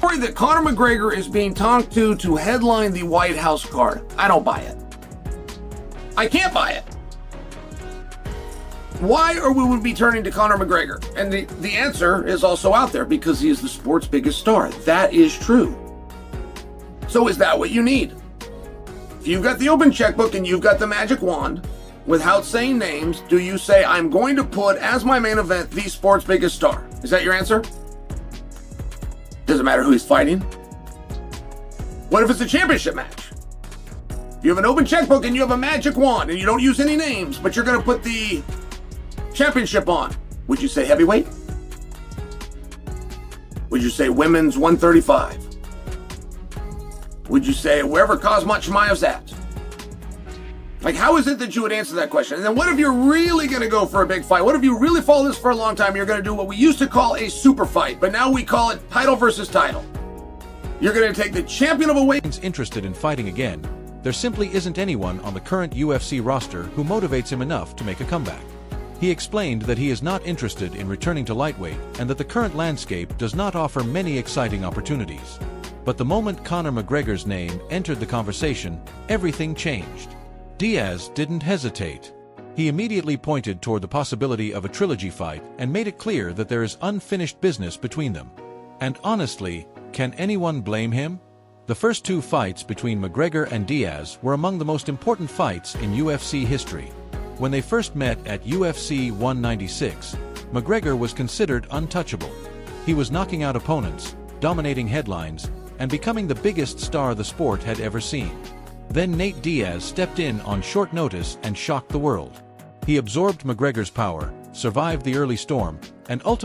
Story that Conor McGregor is being talked to headline the White House card. I don't buy it. I can't buy it. Why are we would be turning to Conor McGregor? And the answer is also out there, because he is the sport's biggest star. That is true. So is that what you need? If you've got the open checkbook and you've got the magic wand, without saying names, do you say, I'm going to put as my main event the sport's biggest star? Is that your answer? Doesn't matter who he's fighting. What if it's a championship match? You have an open checkbook and you have a magic wand and you don't use any names, but you're going to put the championship on. Would you say heavyweight? Would you say women's 135? Would you say wherever Kazmat Chimaev's at? Like, how is it that you would answer that question? And then what if you're really going to go for a big fight? What if you really follow this for a long time? You're going to do what we used to call a super fight, but now we call it title versus title. You're going to take the champion of a weight. Interested in fighting again, there simply isn't anyone on the current UFC roster who motivates him enough to make a comeback. He explained that he is not interested in returning to lightweight and that the current landscape does not offer many exciting opportunities. But the moment Conor McGregor's name entered the conversation, everything changed. Diaz didn't hesitate. He immediately pointed toward the possibility of a trilogy fight and made it clear that there is unfinished business between them. And honestly, can anyone blame him? The first two fights between McGregor and Diaz were among the most important fights in UFC history. When they first met at UFC 196, McGregor was considered untouchable. He was knocking out opponents, dominating headlines, and becoming the biggest star the sport had ever seen. Then Nate Diaz stepped in on short notice and shocked the world. He absorbed McGregor's power, survived the early storm, and ultimately